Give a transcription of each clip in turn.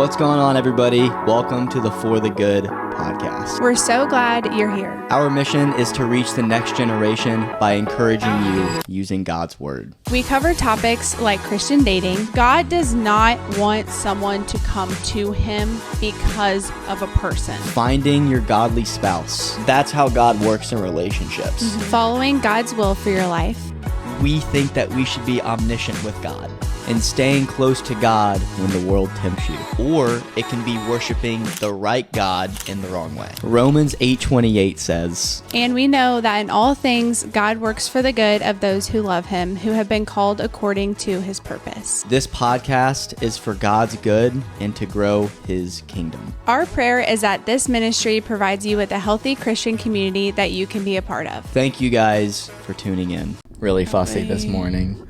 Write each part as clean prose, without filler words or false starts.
What's going on, everybody? Welcome to the For the Good podcast. We're so glad you're here. Our mission is to reach the next generation by encouraging you using God's word. We cover topics like Christian dating. God does not want someone to come to him because of a person. Finding your godly spouse. That's how God works in relationships. Following God's will for your life. We think that we should be omniscient with God and staying close to God when the world tempts you. Or it can be worshiping the right God in the wrong way. Romans 8:28 says, And we know that in all things, God works for the good of those who love him, who have been called according to his purpose. This podcast is for God's good and to grow his kingdom. Our prayer is that this ministry provides you with a healthy Christian community that you can be a part of. Thank you guys for tuning in. Really fussy this morning.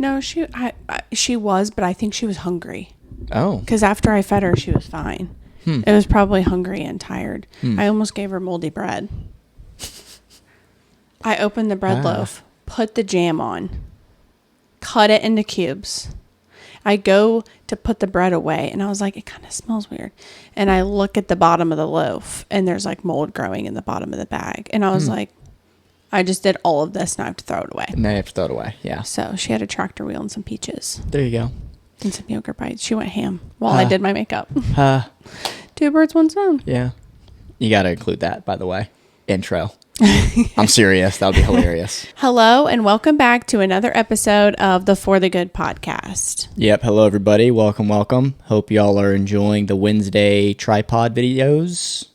No, she was, but I think she was hungry. Oh. Because after I fed her, she was fine. It was probably hungry and tired. I almost gave her moldy bread. I opened the bread loaf, put the jam on, cut it into cubes. I go to put the bread away, and I was like, it kind of smells weird. And I look at the bottom of the loaf, and there's like mold growing in the bottom of the bag. And I was like, I just did all of this, and I have to throw it away. Now you have to throw it away, yeah. So she had a tractor wheel and some peaches. There you go. And some yogurt bites. She went ham while I did my makeup. 2 birds, 1 stone. Yeah. You got to include that, by the way. Intro. I'm serious. That would be hilarious. Hello, and welcome back to another episode of the For the Good podcast. Yep. Hello, everybody. Welcome, welcome. Hope y'all are enjoying the Wednesday tripod videos.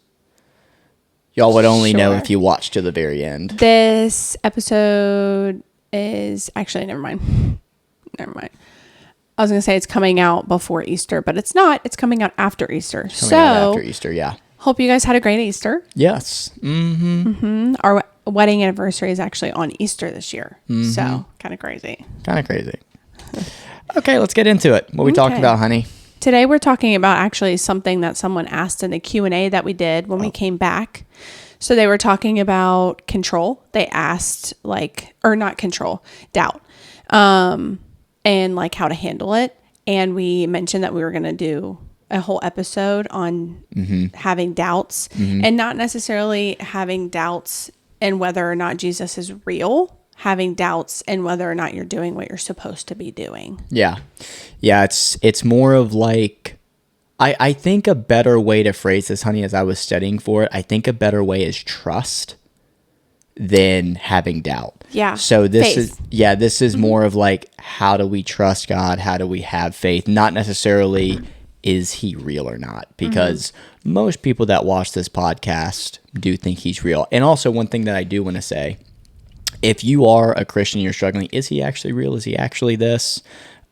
Y'all would only know if you watched to the very end. This episode is actually, never mind. I was going to say it's coming out before Easter, but it's not. It's coming out after Easter. After Easter, yeah. Hope you guys had a great Easter. Yes. Mm-hmm. Our wedding anniversary is actually on Easter this year. So, kind of crazy. Okay, let's get into it. What we talked about, honey? Today we're talking about actually something that someone asked in the Q&A that we did when we came back. So they were talking about control. They asked doubt, and like how to handle it. And we mentioned that we were going to do a whole episode on having doubts and not necessarily having doubts in whether or not Jesus is real, having doubts in whether or not you're doing what you're supposed to be doing. Yeah. It's more of like, I think a better way to phrase this, honey, as I was studying for it, I think a better way is trust than having doubt. Yeah. So this is more of like, how do we trust God? How do we have faith? Not necessarily is he real or not? Because most people that watch this podcast do think he's real. And also one thing that I do want to say, if you are a Christian, you're struggling, is he actually real? Is he actually this?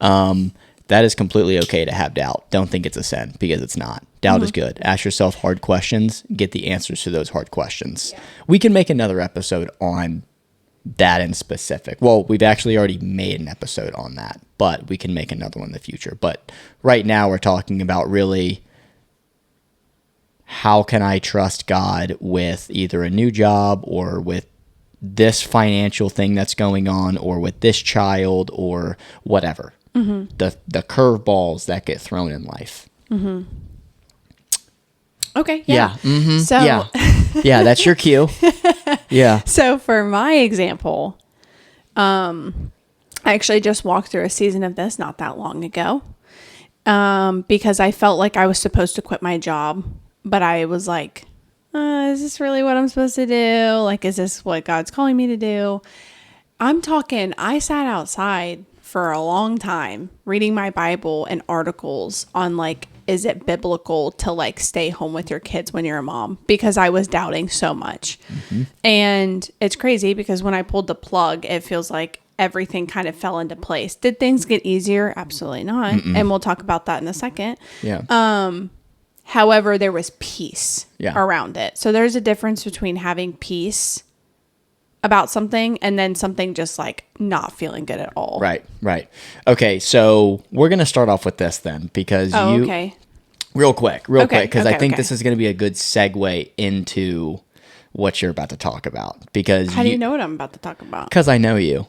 That is completely okay to have doubt. Don't think it's a sin, because it's not. Doubt is good. Ask yourself hard questions. Get the answers to those hard questions. Yeah. We can make another episode on that in specific. Well, we've actually already made an episode on that, but we can make another one in the future. But right now we're talking about really, how can I trust God with either a new job or with this financial thing that's going on, or with this child, or whatever. The curveballs that get thrown in life. Okay. Yeah. So yeah, that's your cue. Yeah. So for my example, I actually just walked through a season of this not that long ago, because I felt like I was supposed to quit my job, but I was like, is this really what I'm supposed to do? Like, is this what God's calling me to do? I sat outside for a long time reading my Bible and articles on like, is it biblical to like stay home with your kids when you're a mom? Because I was doubting so much. And it's crazy because when I pulled the plug, it feels like everything kind of fell into place. Did things get easier? Absolutely not. And we'll talk about that in a second. Yeah. However, there was peace around it. So there's a difference between having peace about something and then something just like not feeling good at all. Right. Okay, so we're going to start off with this then, because real quick, because I think this is going to be a good segue into what you're about to talk about. Because how do you know what I'm about to talk about? Because I know you.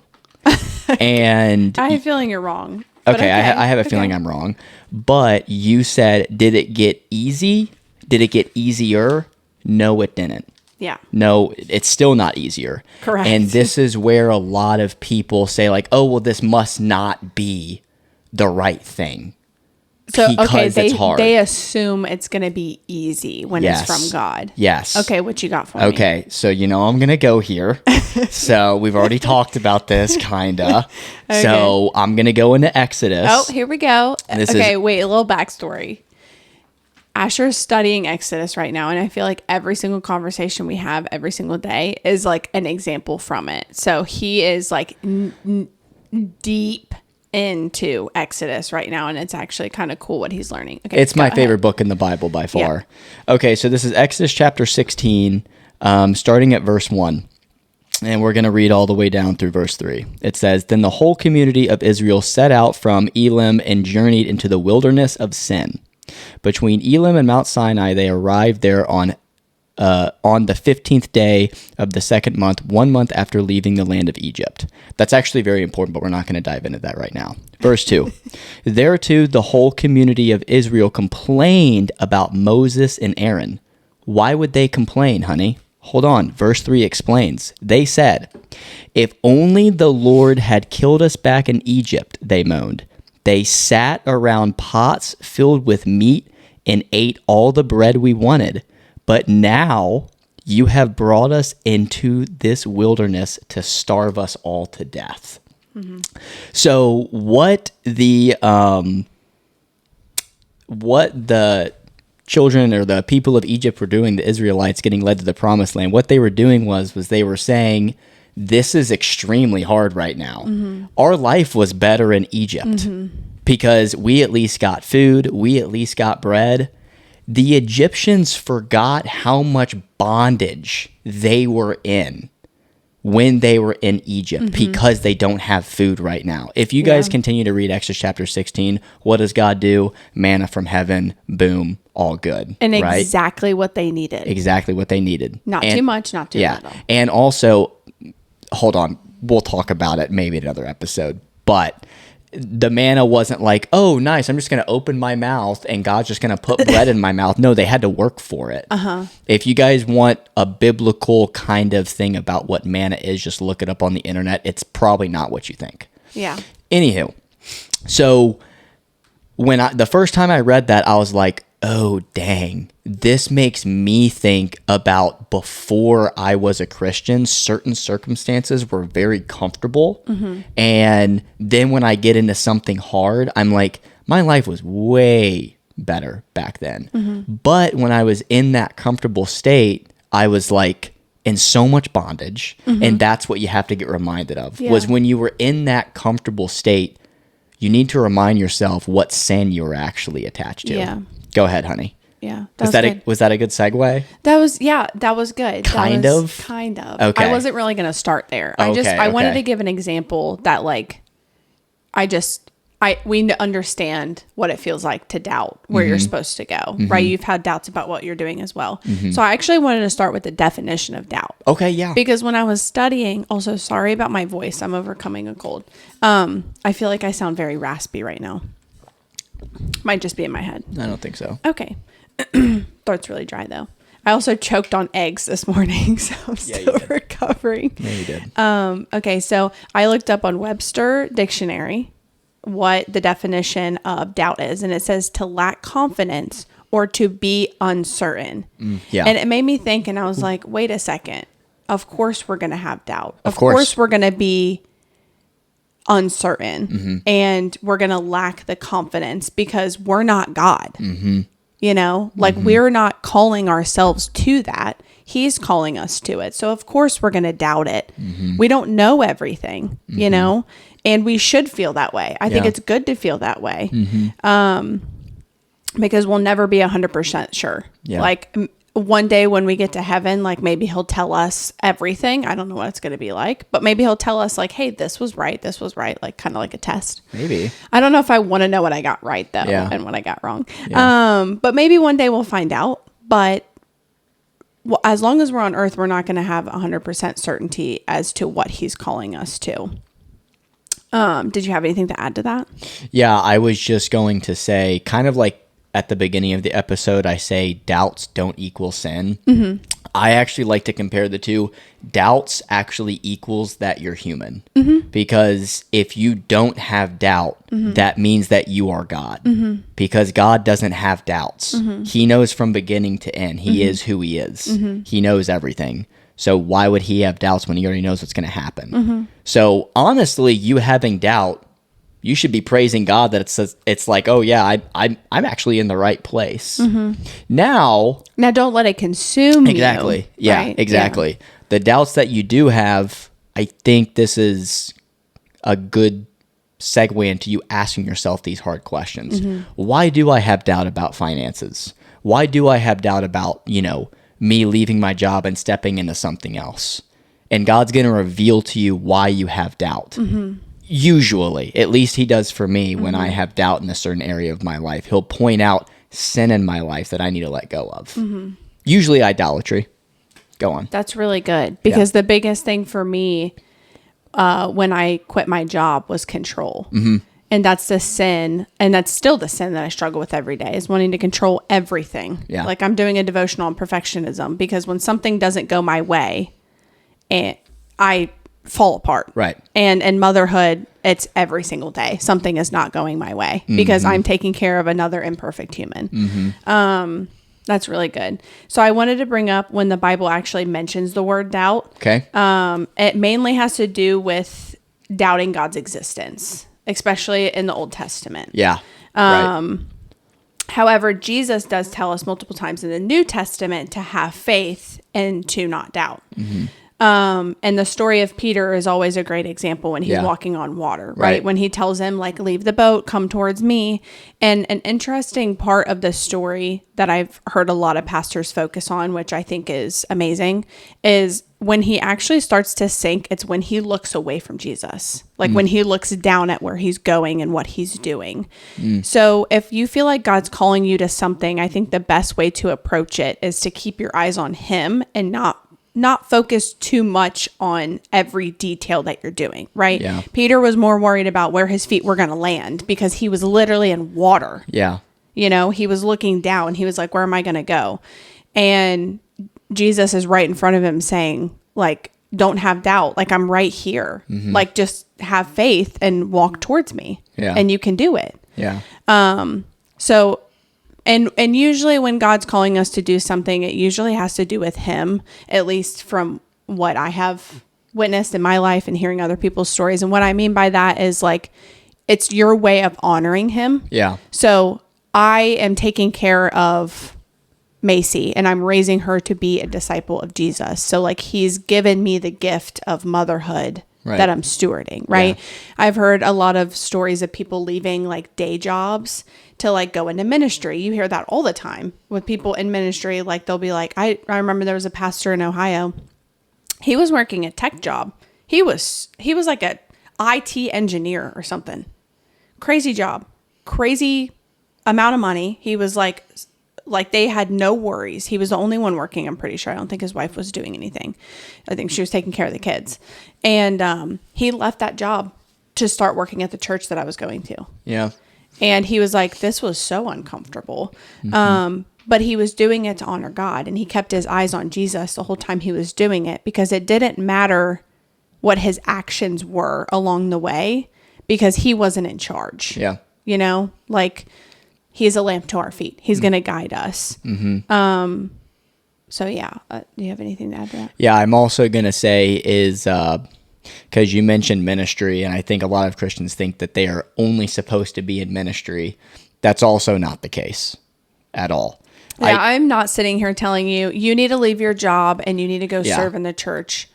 And I have a feeling you're wrong. But Okay, I have a feeling I'm wrong. But you said, did it get easy? Did it get easier? No, it didn't. Yeah. No, it's still not easier. Correct. And this is where a lot of people say, like, oh, well, this must not be the right thing. So, okay, Because it's hard. they assume it's going to be easy when Yes. it's from God. Yes. Okay, what you got for me? Okay, so I'm going to go here. So we've already talked about this, kind of. Okay. So I'm going to go into Exodus. Oh, here we go. This Okay, is- wait, a little backstory. Asher's studying Exodus right now, and I feel like every single conversation we have every single day is like an example from it. So he is like deep into Exodus right now, and it's actually kind of cool what he's learning. Okay, It's my favorite book in the Bible by far. Okay, so this is Exodus chapter 16, starting at verse 1. And we're going to read all the way down through verse 3. It says, Then the whole community of Israel set out from Elim and journeyed into the wilderness of Sin. Between Elim and Mount Sinai, they arrived there on the 15th day of the second month, 1 month after leaving the land of Egypt. That's actually very important, but we're not going to dive into that right now. Verse 2. There too, the whole community of Israel complained about Moses and Aaron. Why would they complain, honey? Hold on. Verse 3 explains. They said, If only the Lord had killed us back in Egypt, they moaned. They sat around pots filled with meat and ate all the bread we wanted. But now you have brought us into this wilderness to starve us all to death. Mm-hmm. So what the children or the people of Egypt were doing, the Israelites getting led to the promised land, what they were doing was they were saying, this is extremely hard right now. Mm-hmm. Our life was better in Egypt because we at least got food. We at least got bread. The Egyptians forgot how much bondage they were in when they were in Egypt because they don't have food right now. If you guys continue to read Exodus chapter 16, what does God do? Manna from heaven, boom, all good. And right? exactly what they needed. Exactly what they needed. Not too much, not too little. And also, hold on, we'll talk about it maybe in another episode, but the manna wasn't like, oh, nice, I'm just going to open my mouth and God's just going to put bread in my mouth. No, they had to work for it. If you guys want a biblical kind of thing about what manna is, just look it up on the internet. It's probably not what you think. Yeah. Anywho, so the first time I read that, I was like, oh, dang, this makes me think about before I was a Christian, certain circumstances were very comfortable. And then when I get into something hard, I'm like, my life was way better back then. But when I was in that comfortable state, I was like in so much bondage. And that's what you have to get reminded of, was when you were in that comfortable state, you need to remind yourself what sin you were actually attached to. Yeah. Go ahead, honey. Yeah. Was that a good segue? That was good. Kind of? Kind of. Okay. I wasn't really going to start there. Okay, I wanted to give an example that like, we understand what it feels like to doubt where you're supposed to go, right? You've had doubts about what you're doing as well. So I actually wanted to start with the definition of doubt. Okay, yeah. Because when I was studying, also sorry about my voice, I'm overcoming a cold. I feel like I sound very raspy right now. Might just be in my head. I don't think so. Okay. Throat's really dry though. I also choked on eggs this morning, so I'm still recovering. Yeah, you did. Okay, so I looked up on Webster Dictionary what the definition of doubt is, and it says to lack confidence or to be uncertain. Yeah. And it made me think, and I was like, wait a second. Of course we're going to have doubt. Of course we're going to be uncertain and we're going to lack the confidence because we're not God. You know, like we're not calling ourselves to that. He's calling us to it. So of course we're going to doubt it. We don't know everything, you know, and we should feel that way. I think it's good to feel that way. Because we'll never be 100% sure. Yeah. Like one day when we get to heaven, like maybe he'll tell us everything. I don't know what it's going to be like, but maybe he'll tell us like, hey, this was right. Like kind of like a test. Maybe. I don't know if I want to know what I got right though and what I got wrong. But maybe one day we'll find out. But as long as we're on earth, we're not going to have 100% certainty as to what he's calling us to. Did you have anything to add to that? Yeah, I was just going to say, kind of like at the beginning of the episode, I say doubts don't equal sin. Mm-hmm. I actually like to compare the two. Doubts actually equals that you're human. Mm-hmm. Because if you don't have doubt, that means that you are God. Mm-hmm. Because God doesn't have doubts. Mm-hmm. He knows from beginning to end. He is who he is. Mm-hmm. He knows everything. So why would he have doubts when he already knows what's going to happen? Mm-hmm. So honestly, you having doubt, you should be praising God that it's like, oh yeah, I'm actually in the right place. Mm-hmm. Now don't let it consume exactly. you. Yeah, right? exactly. Yeah. The doubts that you do have, I think this is a good segue into you asking yourself these hard questions. Mm-hmm. Why do I have doubt about finances? Why do I have doubt about, me leaving my job and stepping into something else? And God's going to reveal to you why you have doubt. Mm-hmm. Usually, at least he does for me when I have doubt in a certain area of my life. He'll point out sin in my life that I need to let go of. Mm-hmm. Usually idolatry. Go on. That's really good because the biggest thing for me when I quit my job was control. Mm-hmm. And that's the sin, and that's still the sin that I struggle with every day, is wanting to control everything. Yeah. Like I'm doing a devotional on perfectionism because when something doesn't go my way, I fall apart. Right. And in motherhood, it's every single day. Something is not going my way because I'm taking care of another imperfect human. Mm-hmm. That's really good. So I wanted to bring up when the Bible actually mentions the word doubt. Okay. It mainly has to do with doubting God's existence, especially in the Old Testament. Yeah. Right. However, Jesus does tell us multiple times in the New Testament to have faith and to not doubt. Mm-hmm. And the story of Peter is always a great example when he's walking on water, right? When he tells him, like, leave the boat, come towards me. And an interesting part of the story that I've heard a lot of pastors focus on, which I think is amazing, is when he actually starts to sink, it's when he looks away from Jesus. Like when he looks down at where he's going and what he's doing. So if you feel like God's calling you to something, I think the best way to approach it is to keep your eyes on him and not focus too much on every detail that you're doing, right? Yeah. Peter was more worried about where his feet were going to land because he was literally in water. Yeah. He was looking down. He was like, where am I going to go? And Jesus is right in front of him saying, like, don't have doubt. Like, I'm right here. Mm-hmm. Like, just have faith and walk towards me. Yeah. And you can do it. Yeah. So, and usually when God's calling us to do something, it usually has to do with him, at least from what I have witnessed in my life and hearing other people's stories. And what I mean by that is, like, it's your way of honoring him. Yeah. So I am taking care of Macy and I'm raising her to be a disciple of Jesus. So, like, he's given me the gift of motherhood that I'm stewarding, right? Yeah. I've heard a lot of stories of people leaving, like, day jobs to, like, go into ministry. You hear that all the time with people in ministry. Like, they'll be like, I remember there was a pastor in Ohio. He was working a tech job. He was like a IT engineer or something. Crazy job, crazy amount of money. He was like they had no worries. He was the only one working, I'm pretty sure. I don't think his wife was doing anything. I think she was taking care of the kids. And he left that job to start working at the church that I was going to. Yeah. And he was like, this was so uncomfortable. Mm-hmm. But he was doing it to honor God. And he kept his eyes on Jesus the whole time he was doing it, because it didn't matter what his actions were along the way, because he wasn't in charge. Yeah. Like, he's a lamp to our feet. He's going to guide us. Mm-hmm. So yeah. Do you have anything to add to that? Yeah. I'm also going to say is, because you mentioned ministry, and I think a lot of Christians think that they are only supposed to be in ministry. That's also not the case at all. Yeah, I'm not sitting here telling you need to leave your job and you need to go serve in the church.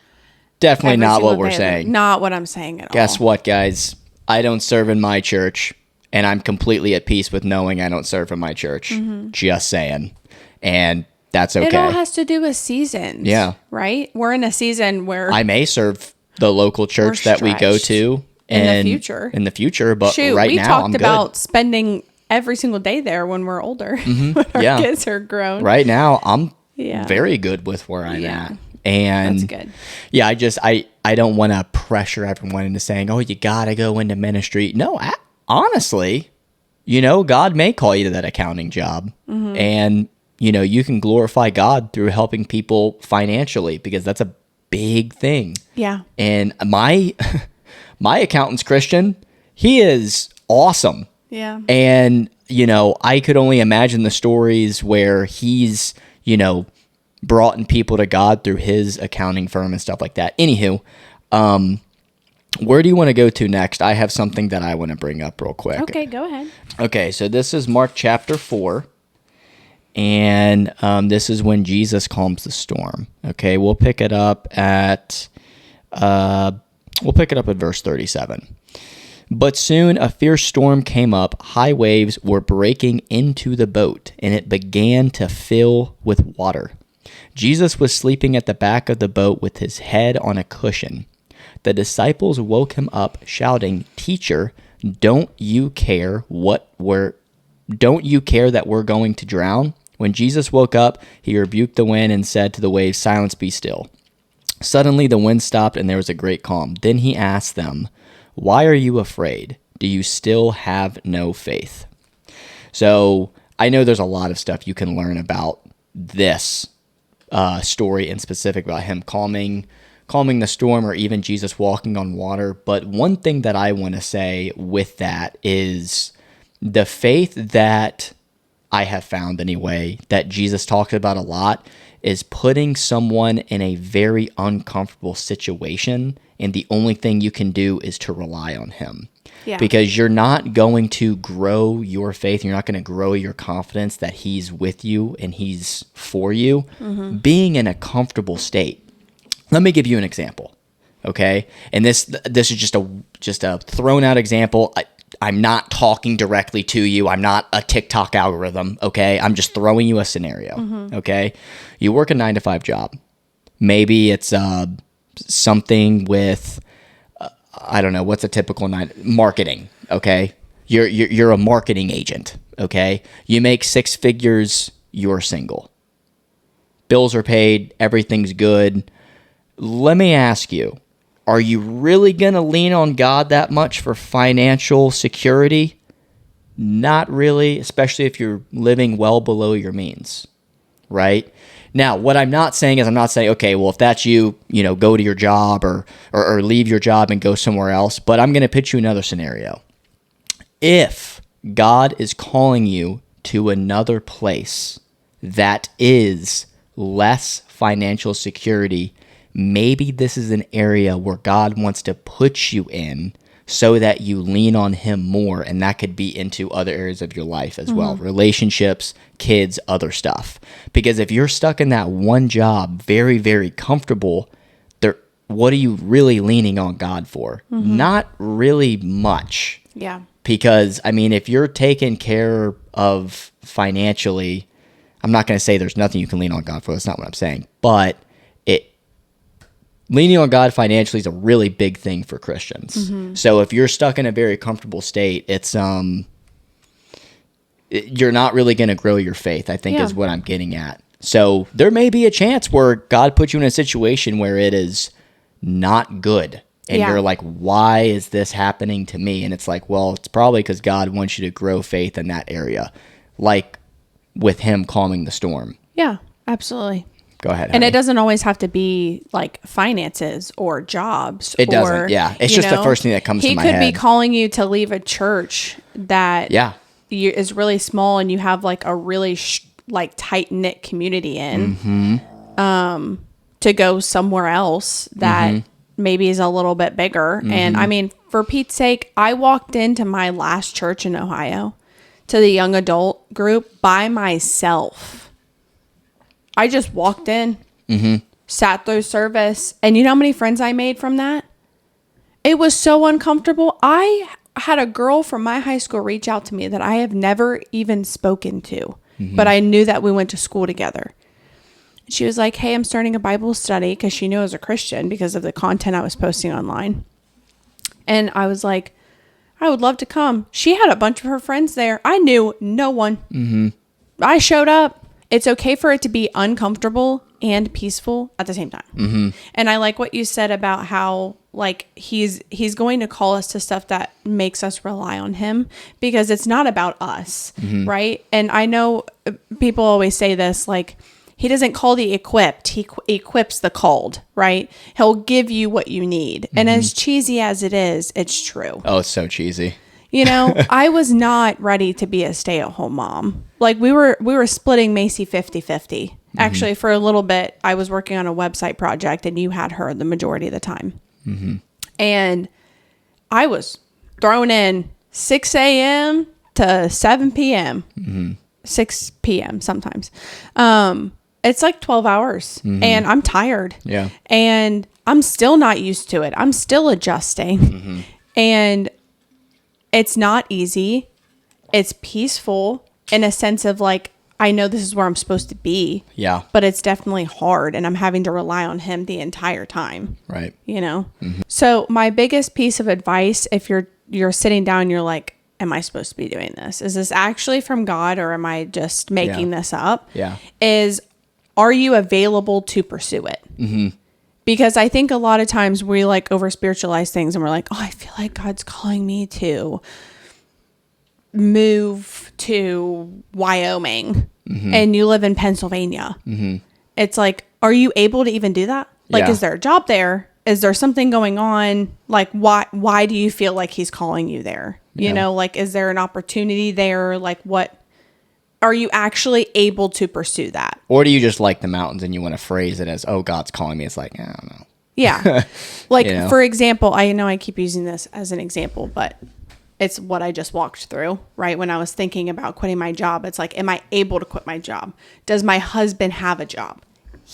Definitely not what we're saying. Not what I'm saying at all. Guess what, guys? I don't serve in my church, and I'm completely at peace with knowing I don't serve in my church. Mm-hmm. Just saying. And that's okay. It all has to do with seasons. Yeah. Right? We're in a season where I may serve the local church that we go to in the future, but right now I'm good. We talked about spending every single day there when we're older, when our kids are grown. Right now I'm very good with where I'm at. And that's good. Yeah, I don't want to pressure everyone into saying, oh, you got to go into ministry. No, honestly, God may call you to that accounting job. And, you can glorify God through helping people financially, because that's a big thing. Yeah. And my accountant's Christian. He is awesome. Yeah. And, I could only imagine the stories where he's, brought in people to God through his accounting firm and stuff like that. Anywho, where do you want to go to next? I have something that I want to bring up real quick. Okay, go ahead. Okay, so this is Mark chapter 4. And this is when Jesus calms the storm. Okay, we'll pick it up at verse 37. But soon a fierce storm came up, high waves were breaking into the boat, and it began to fill with water. Jesus was sleeping at the back of the boat with his head on a cushion. The disciples woke him up, shouting, "Teacher, don't you care that we're going to drown?" When Jesus woke up, he rebuked the wind and said to the waves, "Silence, be still." Suddenly the wind stopped and there was a great calm. Then he asked them, "Why are you afraid? Do you still have no faith?" So I know there's a lot of stuff you can learn about this story in specific, about him calming the storm, or even Jesus walking on water. But one thing that I want to say with that is the faith that I have found, anyway, that Jesus talks about a lot, is putting someone in a very uncomfortable situation, and the only thing you can do is to rely on him. Yeah. Because you're not going to grow your faith, you're not going to grow your confidence that he's with you and he's for you, being in a comfortable state. Let me give you an example, okay? And this is just a thrown out example. I'm not talking directly to you. I'm not a TikTok algorithm, okay? I'm just throwing you a scenario, okay? You work a 9-to-5 job. Maybe it's something with, I don't know, what's a typical marketing, okay? You're a marketing agent, okay? You make 6 figures, you're single. Bills are paid, everything's good. Let me ask you, are you really going to lean on God that much for financial security? Not really, especially if you're living well below your means, right? Now, what I'm not saying is, okay, well, if that's you, go to your job or leave your job and go somewhere else. But I'm going to pitch you another scenario. If God is calling you to another place that is less financial security, maybe this is an area where God wants to put you in so that you lean on him more, and that could be into other areas of your life as well. Relationships, kids, other stuff. Because if you're stuck in that one job, very, very comfortable, what are you really leaning on God for? Not really much. Yeah. Because, if you're taken care of financially, I'm not going to say there's nothing you can lean on God for. That's not what I'm saying. But leaning on God financially is a really big thing for Christians. So if you're stuck in a very comfortable state, it's you're not really going to grow your faith, I think, is what I'm getting at. So there may be a chance where God puts you in a situation where it is not good. And you're like, why is this happening to me? And it's like, well, it's probably because God wants you to grow faith in that area, like with him calming the storm. Yeah, absolutely. Go ahead. And honey. it doesn't always have to be like finances or jobs. It doesn't. Yeah. It's just the first thing that comes to my head. He could be calling you to leave a church that is really small and you have like a really tight knit community in, to go somewhere else that maybe is a little bit bigger. And for Pete's sake, I walked into my last church in Ohio to the young adult group by myself. I just walked in, sat through service, and you know how many friends I made from that? It was so uncomfortable. I had a girl from my high school reach out to me that I have never even spoken to, but I knew that we went to school together. She was like, "Hey, I'm starting a Bible study," because she knew I was a Christian because of the content I was posting online. And I was like, "I would love to come." She had a bunch of her friends there. I knew no one. I showed up. It's okay for it to be uncomfortable and peaceful at the same time. Mm-hmm. And I like what you said about how like he's going to call us to stuff that makes us rely on him, because it's not about us, right? And I know people always say this, like, he doesn't call the equipped, he equips the called, right? He'll give you what you need. And as cheesy as it is, it's true. Oh, it's so cheesy. You know, I was not ready to be a stay-at-home mom. Like we were splitting Macy 50-50. Actually, for a little bit, I was working on a website project and you had her the majority of the time. And I was thrown in 6 a.m. to 7 p.m., 6 p.m. sometimes. It's like 12 hours and I'm tired. Yeah. And I'm still not used to it. I'm still adjusting. And it's not easy. It's peaceful in a sense of like, I know this is where I'm supposed to be. Yeah. But it's definitely hard and I'm having to rely on him the entire time. Right. You know? So my biggest piece of advice, if you're sitting down, you're like, am I supposed to be doing this? Is this actually from God or am I just making this up? Yeah. Is, are you available to pursue it? Because I think a lot of times we like over spiritualize things and we're like, oh, I feel like God's calling me to move to Wyoming and you live in Pennsylvania. It's like, are you able to even do that? Like, Yeah. is there a job there? Is there something going on? Like, why do you feel like he's calling you there? You know, like, is there an opportunity there? Like, what are you actually able to pursue that? Or do you just like the mountains and you want to phrase it as, oh, God's calling me? It's like, I don't know. Yeah. Like, You know? for example, I know I keep using this as an example, but it's what I just walked through, right? When I was thinking about quitting my job, it's like, am I able to quit my job? Does my husband have a job?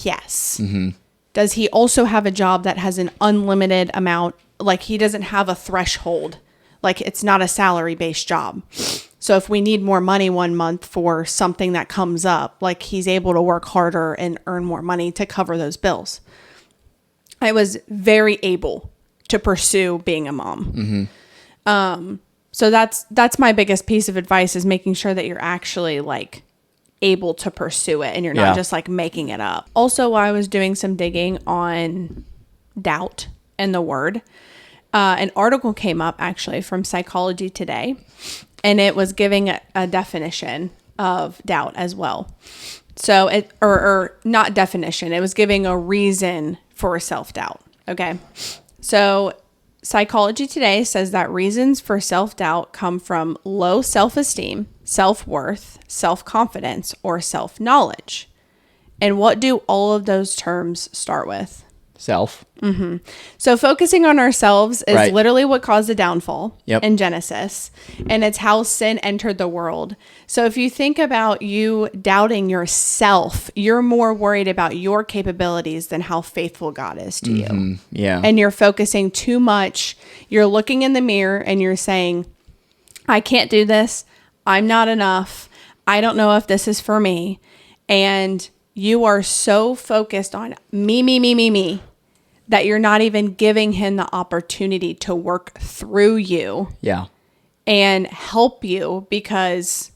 Yes. Does he also have a job that has an unlimited amount? Like, he doesn't have a threshold. Like, it's not a salary-based job. So if we need more money one month for something that comes up, like, he's able to work harder and earn more money to cover those bills. I was very able to pursue being a mom. So that's my biggest piece of advice, is making sure that you're actually like able to pursue it and you're not just like making it up. Also, while I was doing some digging on doubt and the word, an article came up actually from Psychology Today, and it was giving a definition of doubt as well. So it, or not definition, it was giving a reason for self-doubt. Okay. So Psychology Today says that reasons for self-doubt come from low self-esteem, self-worth, self-confidence, or self-knowledge. And what do all of those terms start with? Self. So focusing on ourselves is Right. literally what caused the downfall Yep. in Genesis. And it's how sin entered the world. So if you think about you doubting yourself, you're more worried about your capabilities than how faithful God is to you. Yeah. And you're focusing too much. You're looking in the mirror and you're saying, I can't do this. I'm not enough. I don't know if this is for me. And you are so focused on me, that you're not even giving him the opportunity to work through you yeah. and help you, because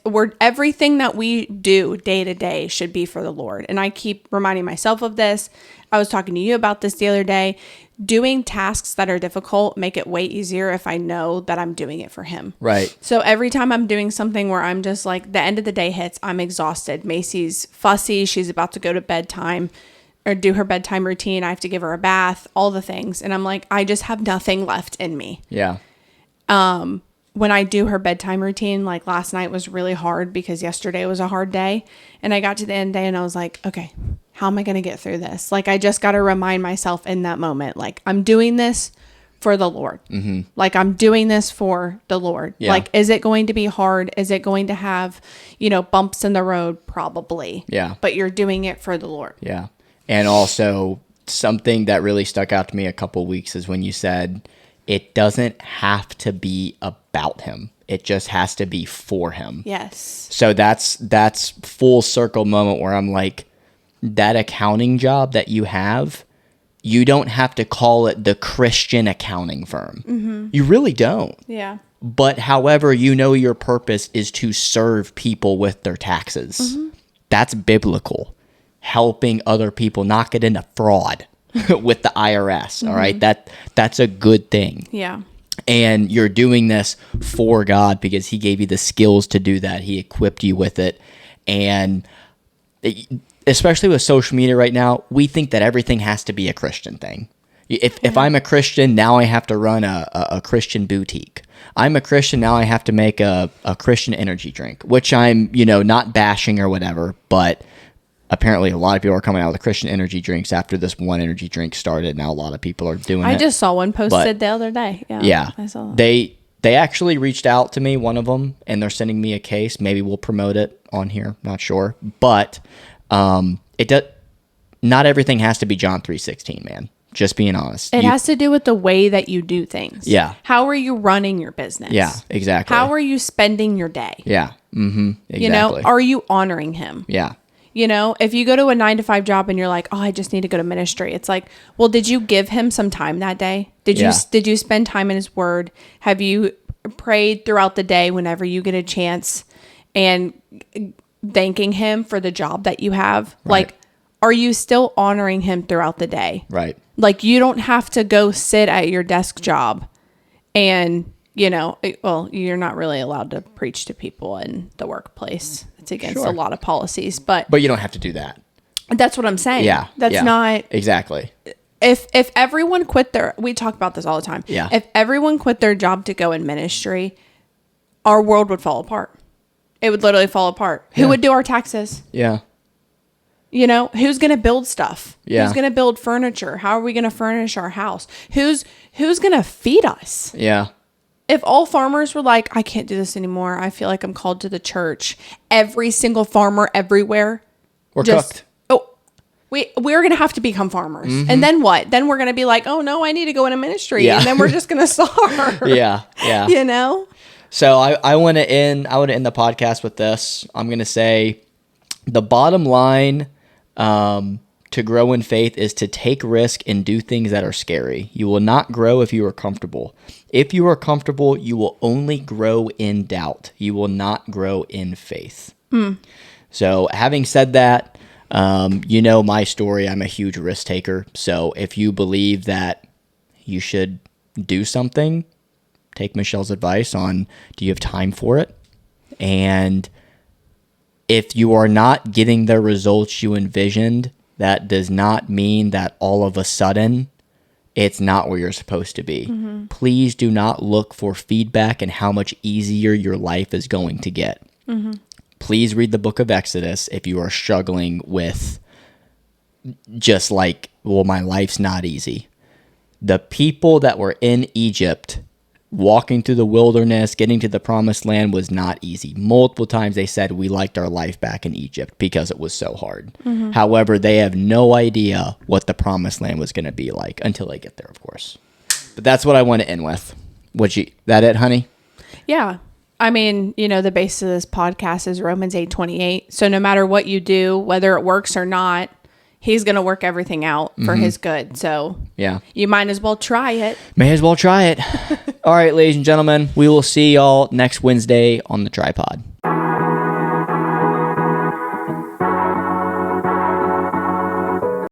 we're everything that we do day to day should be for the Lord. And I keep reminding myself of this. I was talking to you about this the other day. Doing tasks that are difficult make it way easier if I know that I'm doing it for him. Right. So every time I'm doing something where I'm just like, the end of the day hits, I'm exhausted. Macy's fussy. She's about to go to bedtime or do her bedtime routine. I have to give her a bath, all the things. And I'm like, I just have nothing left in me. Yeah. When I do her bedtime routine, like last night was really hard because yesterday was a hard day. And I got to the end of the day and I was like, okay, how am I going to get through this? Like, I just got to remind myself in that moment, like, I'm doing this for the Lord. Like, I'm doing this for the Lord. Yeah. Like, is it going to be hard? Is it going to have, bumps in the road? Probably. Yeah. But you're doing it for the Lord. Yeah. And also, something that really stuck out to me a couple weeks is when you said it doesn't have to be about him. It just has to be for him. Yes. So that's full circle moment where I'm like, that accounting job that you have, you don't have to call it the Christian accounting firm. You really don't. Yeah. But however, you know your purpose is to serve people with their taxes. That's biblical. Helping other people not get into fraud with the IRS. All right. That's a good thing. Yeah. And you're doing this for God because he gave you the skills to do that. He equipped you with it. And especially with social media right now, we think that everything has to be a Christian thing. If I'm a Christian, now I have to run a Christian boutique. I'm a Christian, now I have to make a Christian energy drink, which I'm, not bashing or whatever, but apparently a lot of people are coming out with Christian energy drinks after this one energy drink started. Now a lot of people are doing it. I just saw one posted the other day. Yeah. I saw that. They actually reached out to me, one of them, and they're sending me a case. Maybe we'll promote it on here, not sure. But not everything has to be John 3:16, man. Just being honest. It has to do with the way that you do things. Yeah. How are you running your business? Yeah, exactly. How are you spending your day? Yeah. Mm-hmm. Exactly. Are you honoring him? Yeah. If you go to a 9-to-5 job and you're like, oh, I just need to go to ministry. It's like, well, did you give him some time that day? Did you spend time in his word? Have you prayed throughout the day whenever you get a chance and thanking him for the job that you have? Right. Like, are you still honoring him throughout the day? Right. Like, you don't have to go sit at your desk job and, you're not really allowed to preach to people in the workplace. It's against a lot of policies, but you don't have to do that. That's what I'm saying. Yeah. That's not exactly. If everyone quit we talk about this all the time. Yeah. If everyone quit their job to go in ministry, our world would fall apart. It would literally fall apart. Yeah. Who would do our taxes? Yeah. Who's going to build stuff? Yeah. Who's going to build furniture? How are we going to furnish our house? Who's going to feed us? Yeah. If all farmers were like, I can't do this anymore. I feel like I'm called to the church. Every single farmer everywhere. We're cooked. Oh, we're going to have to become farmers. Mm-hmm. And then what? Then we're going to be like, oh no, I need to go into ministry. Yeah. And then we're just going to starve. Yeah. Yeah. So I want to end the podcast with this. I'm going to say the bottom line to grow in faith is to take risk and do things that are scary. You will not grow if you are comfortable. If you are comfortable, you will only grow in doubt. You will not grow in faith. So having said that, my story, I'm a huge risk taker. So if you believe that you should do something, take Michelle's advice on, do you have time for it? And if you are not getting the results you envisioned, that does not mean that all of a sudden it's not where you're supposed to be. Mm-hmm. Please do not look for feedback and how much easier your life is going to get. Mm-hmm. Please read the book of Exodus if you are struggling with just like, well, my life's not easy. The people that were in Egypt walking through the wilderness, getting to the promised land was not easy. Multiple times they said we liked our life back in Egypt because it was so hard. Mm-hmm. However, they have no idea what the promised land was going to be like until they get there, of course. But that's what I want to end with. That it, honey? Yeah. I mean, the basis of this podcast is Romans 8:28. So no matter what you do, whether it works or not, he's going to work everything out for his good. So yeah, you might as well try it. May as well try it. All right, ladies and gentlemen, we will see y'all next Wednesday on the tripod.